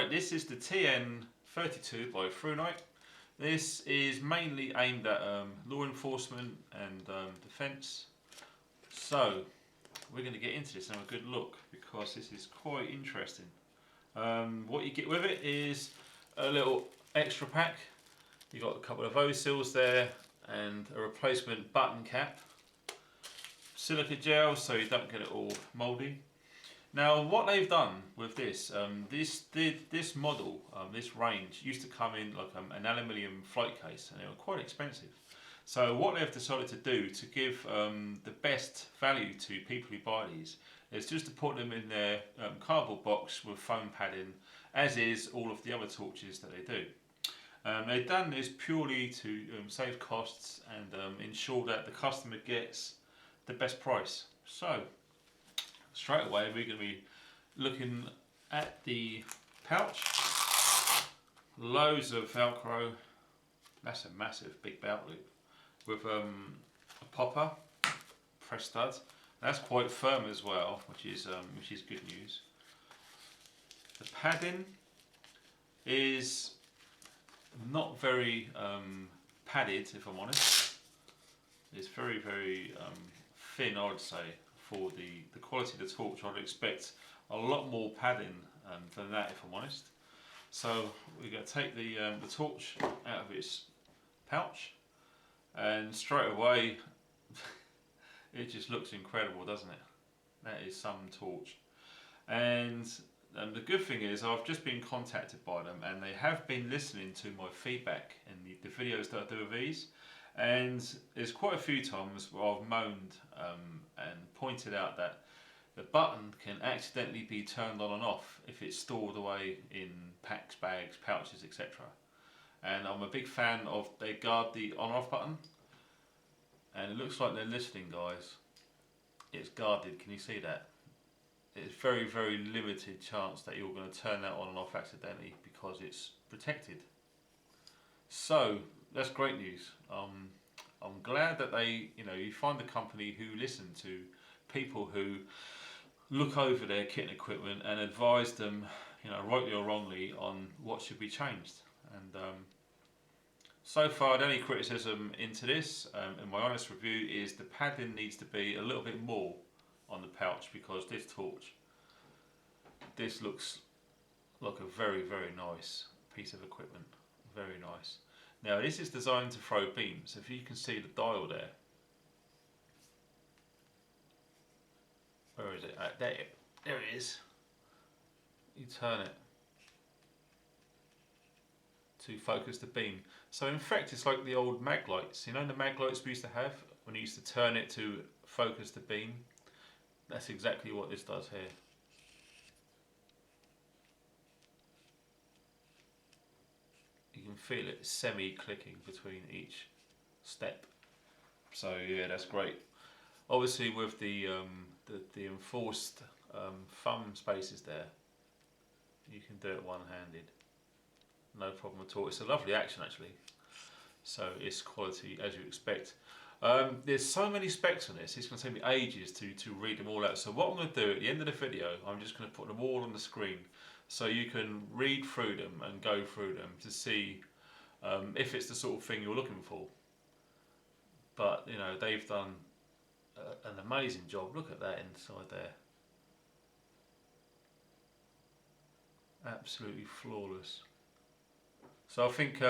Right, this is the TN32 by TrueNight. This is mainly aimed at law enforcement and defence. So we're going to get into this and have a good look because this is quite interesting. What you get with it is a little extra pack. You've got a couple of O-seals there and a replacement button cap. Silica gel so you don't get it all mouldy. Now what they've done with this, this model, this range used to come in like an aluminium flight case and they were quite expensive. So what they've decided to do to give the best value to people who buy these is just to put them in their cardboard box with foam padding, as is all of the other torches that they do. They've done this purely to save costs and ensure that the customer gets the best price. So straight away we're going to be looking at the pouch. Loads of Velcro. That's a massive big belt loop with a popper, press stud. That's quite firm as well, which is good news. The padding is not very padded, if I'm honest. It's very thin, I would say. For the quality of the torch, I'd expect a lot more padding than that, if I'm honest. So we're going to take the torch out of its pouch, and straight away it just looks incredible, doesn't it? That is some torch. And the good thing is I've just been contacted by them and they have been listening to my feedback in the videos that I do with these. And there's quite a few times where I've moaned and pointed out that the button can accidentally be turned on and off if it's stored away in packs, bags, pouches, etc. And I'm a big fan of, they guard the on-off button, and it looks like they're listening, guys. It's guarded, can you see that? It's very limited chance that you're going to turn that on and off accidentally because it's protected. So that's great news. I'm glad that you find a company who listen to people who look over their kit and equipment and advise them, rightly or wrongly, on what should be changed. And so far, the only criticism into this, in my honest review, is the padding needs to be a little bit more on the pouch because this torch, this looks like a very nice piece of equipment. Very nice. Now this is designed to throw beams. If you can see the dial there. Where is it? There it is. You turn it to focus the beam. So in fact it's like the old mag lights. You know the mag lights we used to have when you used to turn it to focus the beam? That's exactly what this does here. You can feel it semi-clicking between each step. So yeah, that's great. Obviously with the enforced thumb spaces there, you can do it one-handed. No problem at all. It's a lovely action actually. So it's quality as you expect. There's so many specs on this, it's going to take me ages to read them all out. So what I'm going to do at the end of the video, I'm just going to put them all on the screen so you can read through them and go through them to see if it's the sort of thing you're looking for. But they've done an amazing job. Look at that inside there. Absolutely flawless. So I think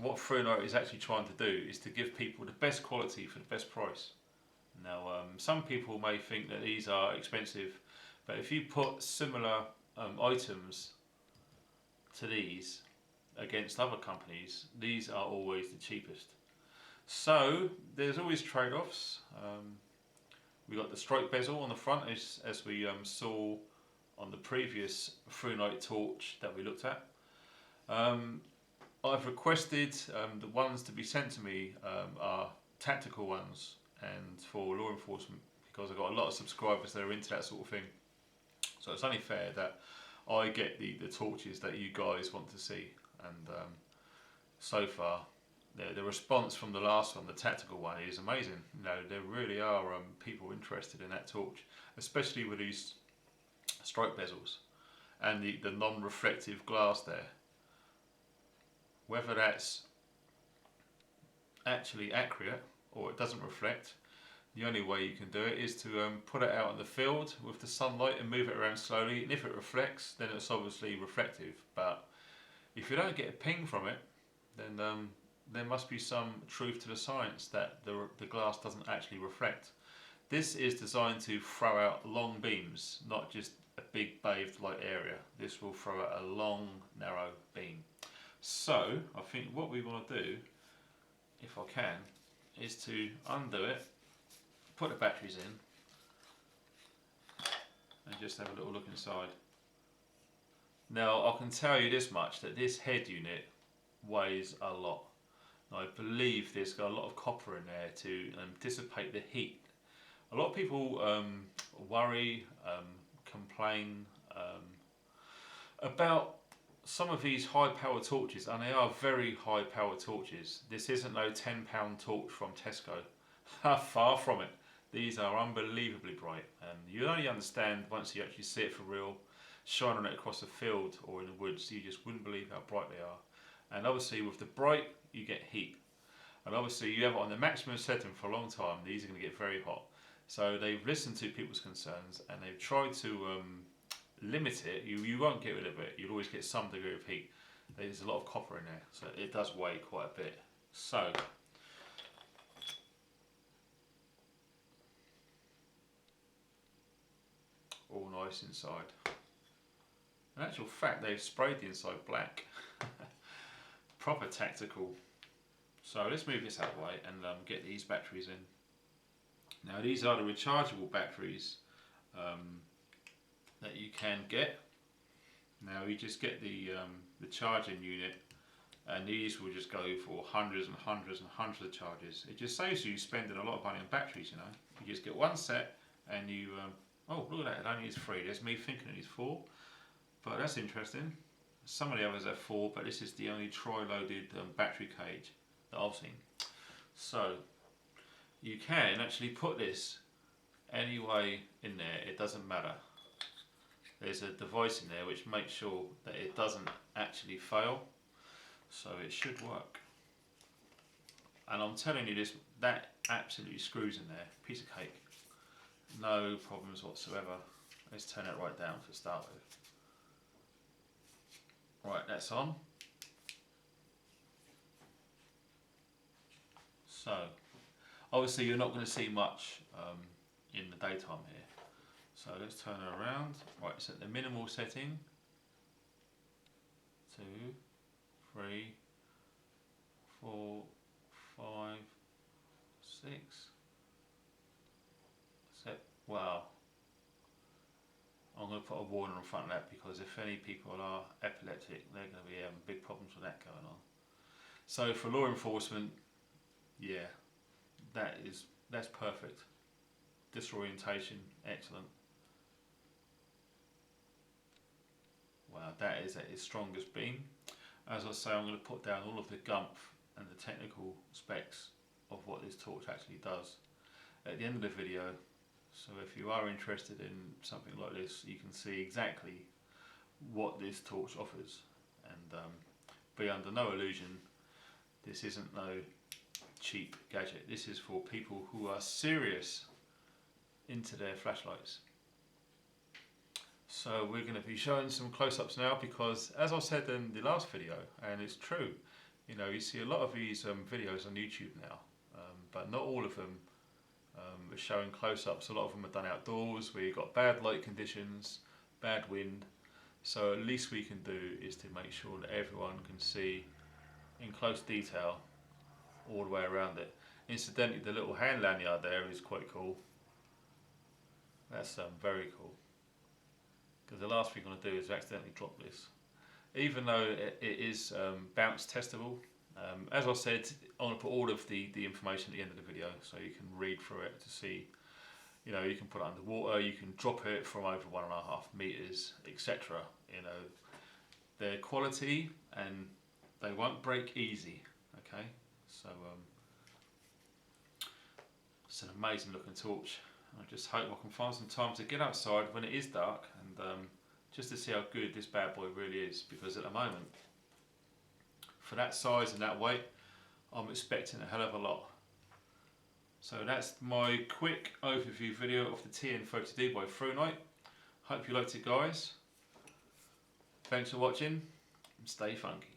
what TrueNight is actually trying to do is to give people the best quality for the best price. Now some people may think that these are expensive, but if you put similar items to these against other companies, these are always the cheapest. So there's always trade-offs. We got the strike bezel on the front as we saw on the previous TrueNight torch that we looked at. I've requested the ones to be sent to me are tactical ones and for law enforcement because I've got a lot of subscribers that are into that sort of thing. So it's only fair that I get the torches that you guys want to see. And so far the response from the last one, the tactical one, is amazing. There really are people interested in that torch, especially with these strike bezels. and the non-reflective glass there. Whether that's actually accurate or it doesn't reflect, the only way you can do it is to put it out in the field with the sunlight and move it around slowly, and if it reflects, then it's obviously reflective. But if you don't get a ping from it, then there must be some truth to the science that the glass doesn't actually reflect. This is designed to throw out long beams, not just a big bathed light area. This will throw out a long, narrow beam. So I think what we want to do, if I can, is to undo it, put the batteries in, and just have a little look inside. Now I can tell you this much, that this head unit weighs a lot. Now, I believe there's got a lot of copper in there to dissipate the heat. A lot of people worry, complain about some of these high power torches, and they are very high power torches. This isn't no £10 torch from Tesco. Far from it. These are unbelievably bright, and you only understand once you actually see it for real, shining it across a field or in the woods. You just wouldn't believe how bright they are. And obviously with the bright, you get heat. And obviously you have it on the maximum setting for a long time, these are going to get very hot. So they've listened to people's concerns and they've tried to limit it. You won't get rid of it, you'll always get some degree of heat. There's a lot of copper in there, so it does weigh quite a bit. So all nice inside. In actual fact, they've sprayed the inside black. Proper tactical. So let's move this out of the way and get these batteries in. Now these are the rechargeable batteries that you can get. Now you just get the charging unit, and these will just go for hundreds and hundreds and hundreds of charges. It just saves you spending a lot of money on batteries, you know. You just get one set and you, oh look at that, it only needs 3. There's me thinking it needs 4. But that's interesting. Some of the others have 4, but this is the only tri-loaded battery cage that I've seen. So you can actually put this any way in there, it doesn't matter. There's a device in there which makes sure that it doesn't actually fail, so it should work. And I'm telling you this, that absolutely screws in there, piece of cake, no problems whatsoever. Let's turn it right down to start with. Right, that's on. So, obviously you're not going to see much in the daytime here. So let's turn it around. Right, it's at the minimal setting. 2, 3, 4, 5, 6, 7. Wow. I'm going to put a warning in front of that, because if any people are epileptic, they're going to be having big problems with that going on. So for law enforcement, yeah, that's perfect. Disorientation, excellent. Wow, that is at its strongest beam. As I say, I'm going to put down all of the gumph and the technical specs of what this torch actually does at the end of the video. So if you are interested in something like this, you can see exactly what this torch offers. And be under no illusion, this isn't no cheap gadget. This is for people who are serious into their flashlights. So we're going to be showing some close-ups now, because as I said in the last video, and it's true, you know, you see a lot of these videos on YouTube now, but not all of them are showing close-ups. A lot of them are done outdoors where you've got bad light conditions, bad wind. So at least we can do is to make sure that everyone can see in close detail all the way around it. Incidentally, the little hand lanyard there is quite cool. That's very cool. Because the last thing I'm going to do is accidentally drop this. Even though it is bounce testable, as I said, I'm going to put all of the information at the end of the video so you can read through it to see, you know, you can put it underwater, you can drop it from over 1.5 meters, etc. You know, they're quality and they won't break easy, okay? So it's an amazing looking torch. I just hope I can find some time to get outside when it is dark and just to see how good this bad boy really is, because at the moment, for that size and that weight, I'm expecting a hell of a lot. So that's my quick overview video of the TN32 by ThruNite. Hope you liked it, guys. Thanks for watching and stay funky.